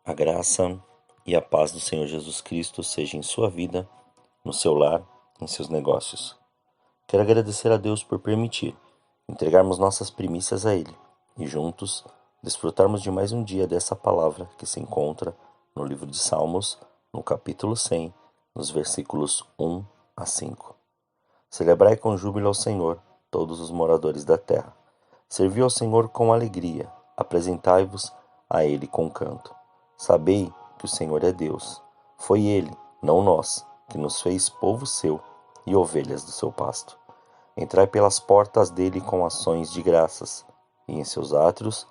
A graça e a paz do Senhor Jesus Cristo seja em sua vida, no seu lar, em seus negócios. Quero agradecer a Deus por permitir entregarmos nossas primícias a Ele e juntos desfrutarmos de mais um dia dessa palavra que se encontra no livro de Salmos, no capítulo 100, nos versículos 1 a 5. Celebrai com júbilo ao Senhor, todos os moradores da terra. Servi ao Senhor com alegria, apresentai-vos a Ele com canto. Sabei que o Senhor é Deus. Foi Ele, não nós, que nos fez povo seu e ovelhas do seu pasto. Entrai pelas portas dele com ações de graças, e em seus átrios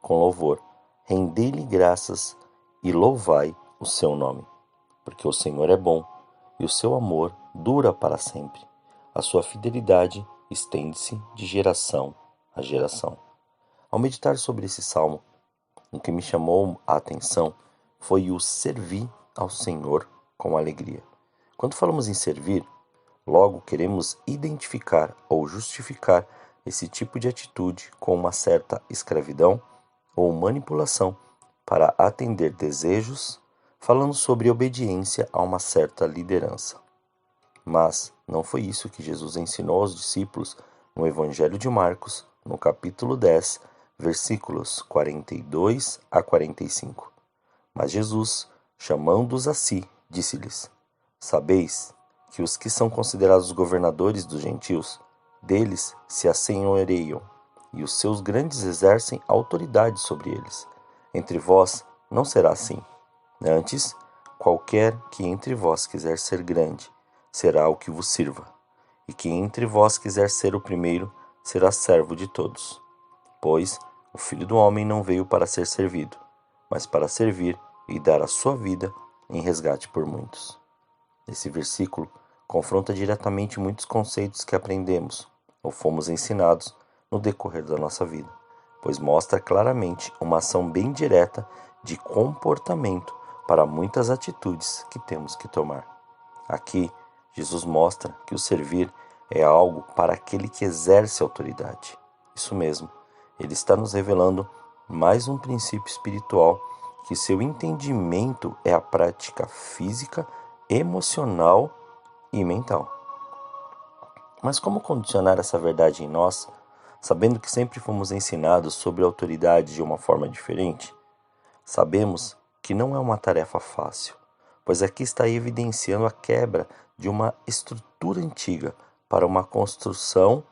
com louvor. Rendei-lhe graças e louvai o seu nome. Porque o Senhor é bom, e o seu amor dura para sempre. A sua fidelidade estende-se de geração a geração. Ao meditar sobre esse salmo, o que me chamou a atenção foi o servir ao Senhor com alegria. Quando falamos em servir, logo queremos identificar ou justificar esse tipo de atitude com uma certa escravidão ou manipulação para atender desejos, falando sobre obediência a uma certa liderança. Mas não foi isso que Jesus ensinou aos discípulos no Evangelho de Marcos, no capítulo 10, versículos 42 a 45. Mas Jesus, chamando-os a si, disse-lhes: Sabeis que os que são considerados governadores dos gentios, deles se assenhoreiam, e os seus grandes exercem autoridade sobre eles. Entre vós não será assim. Antes, qualquer que entre vós quiser ser grande, será o que vos sirva. E quem entre vós quiser ser o primeiro, será servo de todos. Pois o Filho do Homem não veio para ser servido, mas para servir e dar a sua vida em resgate por muitos. Esse versículo confronta diretamente muitos conceitos que aprendemos ou fomos ensinados no decorrer da nossa vida, pois mostra claramente uma ação bem direta de comportamento para muitas atitudes que temos que tomar. Aqui, Jesus mostra que o servir é algo para aquele que exerce autoridade. Isso mesmo, ele está nos revelando mais um princípio espiritual, que seu entendimento é a prática física, emocional e mental. Mas como condicionar essa verdade em nós, sabendo que sempre fomos ensinados sobre a autoridade de uma forma diferente? Sabemos que não é uma tarefa fácil, pois aqui está evidenciando a quebra de uma estrutura antiga para uma construção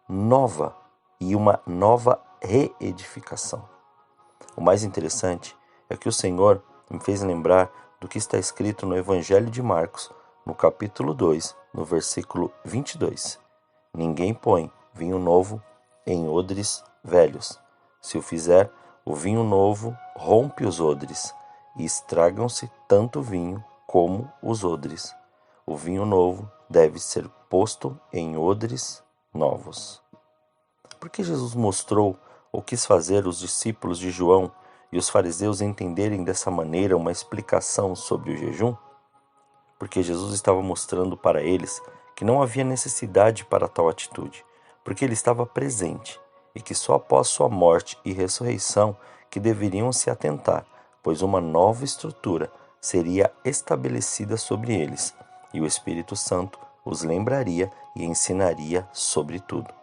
nova e uma nova reedificação. O mais interessante é que o Senhor me fez lembrar do que está escrito no Evangelho de Marcos, no capítulo 2, no versículo 22. Ninguém põe vinho novo em odres velhos. Se o fizer, o vinho novo rompe os odres, e estragam-se tanto o vinho como os odres. O vinho novo deve ser posto em odres novos. Porque Jesus mostrou ou quis fazer os discípulos de João e os fariseus entenderem dessa maneira uma explicação sobre o jejum? Porque Jesus estava mostrando para eles que não havia necessidade para tal atitude, porque ele estava presente e que só após sua morte e ressurreição que deveriam se atentar, pois uma nova estrutura seria estabelecida sobre eles, e o Espírito Santo os lembraria e ensinaria sobre tudo.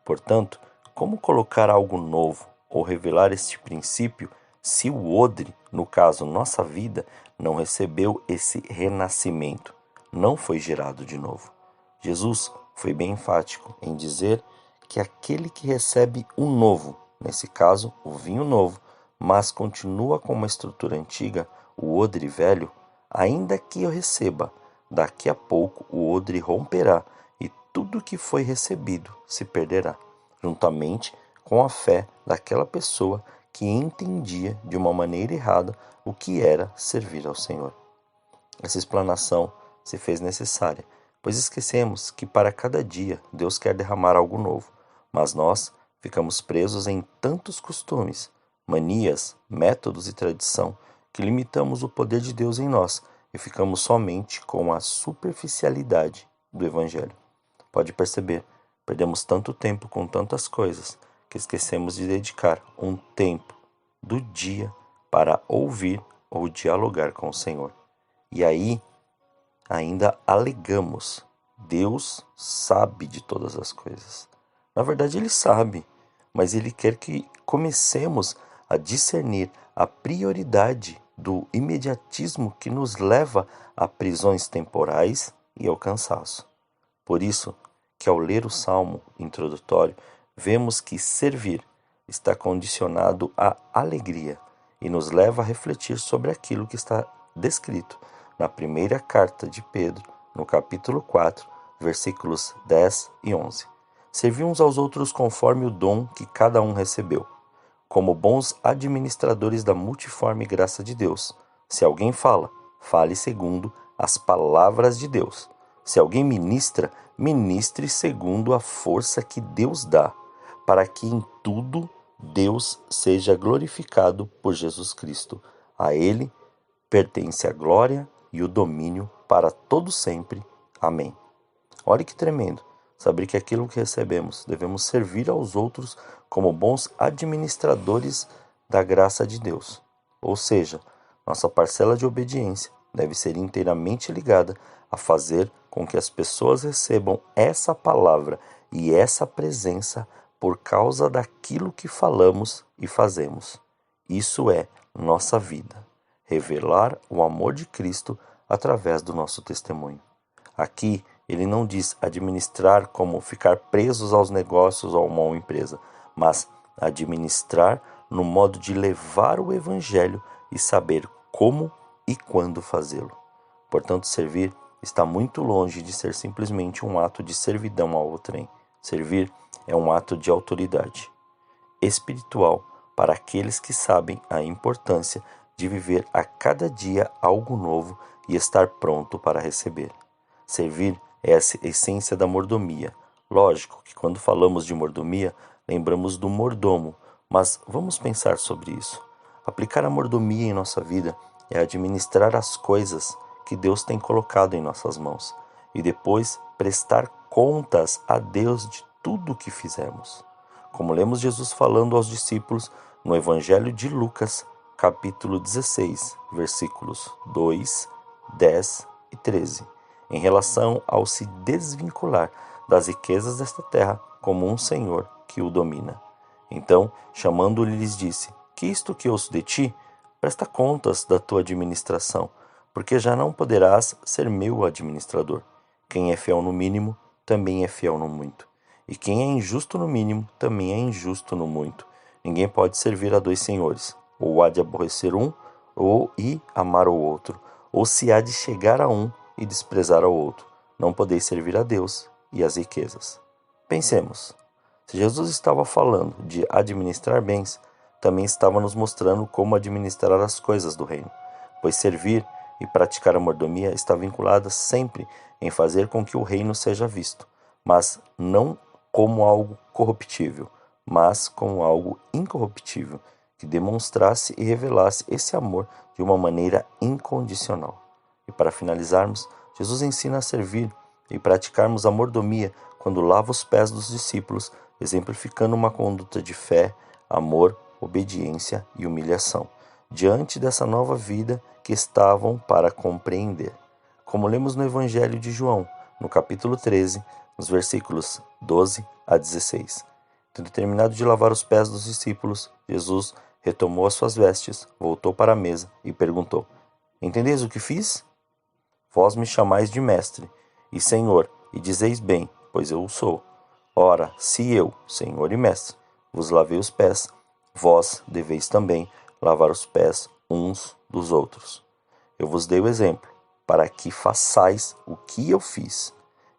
Portanto, como colocar algo novo ou revelar este princípio se o odre, no caso nossa vida, não recebeu esse renascimento, não foi gerado de novo? Jesus foi bem enfático em dizer que aquele que recebe o novo, nesse caso o vinho novo, mas continua com uma estrutura antiga, o odre velho, ainda que eu receba, daqui a pouco o odre romperá e tudo que foi recebido se perderá, juntamente com a fé daquela pessoa que entendia de uma maneira errada o que era servir ao Senhor. Essa explanação se fez necessária, pois esquecemos que para cada dia Deus quer derramar algo novo, mas nós ficamos presos em tantos costumes, manias, métodos e tradição que limitamos o poder de Deus em nós e ficamos somente com a superficialidade do Evangelho. Pode perceber, perdemos tanto tempo com tantas coisas que esquecemos de dedicar um tempo do dia para ouvir ou dialogar com o Senhor. E aí, ainda alegamos: Deus sabe de todas as coisas. Na verdade, Ele sabe, mas Ele quer que comecemos a discernir a prioridade do imediatismo que nos leva a prisões temporais e ao cansaço. Por isso que ao ler o salmo introdutório, vemos que servir está condicionado à alegria e nos leva a refletir sobre aquilo que está descrito na primeira carta de Pedro, no capítulo 4, versículos 10 e 11. Servir uns aos outros conforme o dom que cada um recebeu, como bons administradores da multiforme graça de Deus. Se alguém fala, fale segundo as palavras de Deus. Se alguém ministra, ministre segundo a força que Deus dá, para que em tudo Deus seja glorificado por Jesus Cristo. A Ele pertence a glória e o domínio para todo sempre. Amém. Olha que tremendo saber que aquilo que recebemos devemos servir aos outros como bons administradores da graça de Deus. Ou seja, nossa parcela de obediência deve ser inteiramente ligada a fazer com que as pessoas recebam essa palavra e essa presença por causa daquilo que falamos e fazemos. Isso é nossa vida, revelar o amor de Cristo através do nosso testemunho. Aqui, ele não diz administrar como ficar presos aos negócios ou a uma empresa, mas administrar no modo de levar o Evangelho e saber como e quando fazê-lo. Portanto, servir está muito longe de ser simplesmente um ato de servidão ao outrem. Servir é um ato de autoridade espiritual para aqueles que sabem a importância de viver a cada dia algo novo e estar pronto para receber. Servir é a essência da mordomia. Lógico que quando falamos de mordomia, lembramos do mordomo, mas vamos pensar sobre isso. Aplicar a mordomia em nossa vida é administrar as coisas que Deus tem colocado em nossas mãos e depois prestar contas a Deus de tudo o que fizemos. Como lemos Jesus falando aos discípulos no Evangelho de Lucas, capítulo 16, versículos 2, 10 e 13, em relação ao se desvincular das riquezas desta terra como um senhor que o domina. Então, chamando-lhe, lhes disse: Que isto que ouço de ti, presta contas da tua administração, porque já não poderás ser meu administrador. Quem é fiel no mínimo, também é fiel no muito. E quem é injusto no mínimo, também é injusto no muito. Ninguém pode servir a dois senhores, ou há de aborrecer um, ou amar o outro, ou se há de chegar a um e desprezar ao outro. Não podeis servir a Deus e às riquezas. Pensemos, se Jesus estava falando de administrar bens, também estava nos mostrando como administrar as coisas do reino, pois servir e praticar a mordomia está vinculada sempre em fazer com que o reino seja visto, mas não como algo corruptível, mas como algo incorruptível, que demonstrasse e revelasse esse amor de uma maneira incondicional. E para finalizarmos, Jesus ensina a servir e praticarmos a mordomia quando lava os pés dos discípulos, exemplificando uma conduta de fé, amor, obediência e humilhação, diante dessa nova vida que estavam para compreender. Como lemos no Evangelho de João, no capítulo 13, nos versículos 12 a 16. Tendo terminado de lavar os pés dos discípulos, Jesus retomou as suas vestes, voltou para a mesa e perguntou: Entendeis o que fiz? Vós me chamais de mestre e Senhor, e dizeis bem, pois eu o sou. Ora, se eu, Senhor e mestre, vos lavei os pés, vós deveis também lavar os pés uns dos outros. Eu vos dei o exemplo, para que façais o que eu fiz.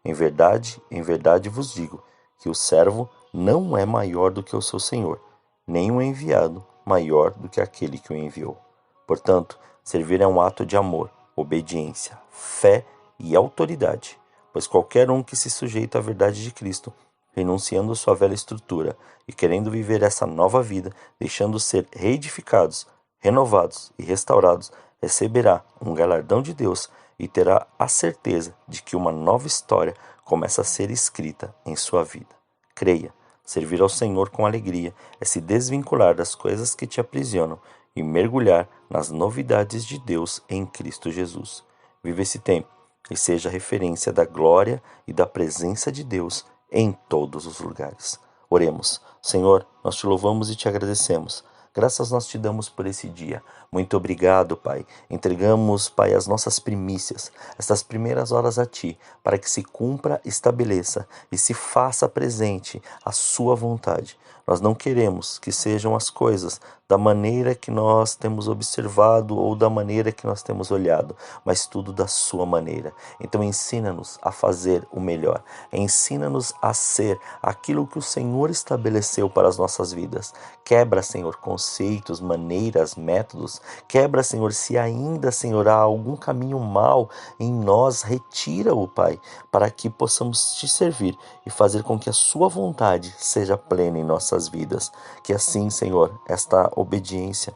Em verdade vos digo, que o servo não é maior do que o seu senhor, nem o enviado maior do que aquele que o enviou. Portanto, servir é um ato de amor, obediência, fé e autoridade, pois qualquer um que se sujeita à verdade de Cristo, renunciando sua velha estrutura e querendo viver essa nova vida, deixando ser reedificados, renovados e restaurados, receberá um galardão de Deus e terá a certeza de que uma nova história começa a ser escrita em sua vida. Creia, servir ao Senhor com alegria é se desvincular das coisas que te aprisionam e mergulhar nas novidades de Deus em Cristo Jesus. Viva esse tempo e seja referência da glória e da presença de Deus em todos os lugares. Oremos. Senhor, nós te louvamos e te agradecemos. Graças nós te damos por esse dia. Muito obrigado, Pai. Entregamos, Pai, as nossas primícias, estas primeiras horas a Ti, para que se cumpra, estabeleça e se faça presente a Sua vontade. Nós não queremos que sejam as coisas da maneira que nós temos observado ou da maneira que nós temos olhado, mas tudo da Sua maneira. Então ensina-nos a fazer o melhor. Ensina-nos a ser aquilo que o Senhor estabeleceu para as nossas vidas. Quebra, Senhor, conceitos, maneiras, métodos. Quebra, Senhor, se ainda, Senhor, há algum caminho mau em nós, retira-o, Pai, para que possamos te servir e fazer com que a Sua vontade seja plena em nossas vidas. Que assim, Senhor, esta obediência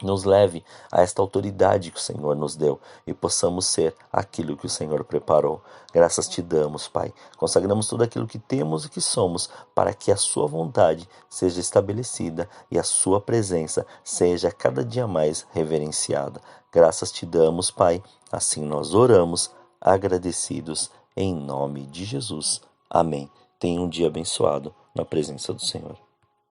nos leve a esta autoridade que o Senhor nos deu e possamos ser aquilo que o Senhor preparou. Graças te damos, Pai. Consagramos tudo aquilo que temos e que somos para que a Sua vontade seja estabelecida e a Sua presença seja cada dia mais reverenciada. Graças te damos, Pai. Assim nós oramos, agradecidos, em nome de Jesus. Amém. Tenha um dia abençoado na presença do Senhor.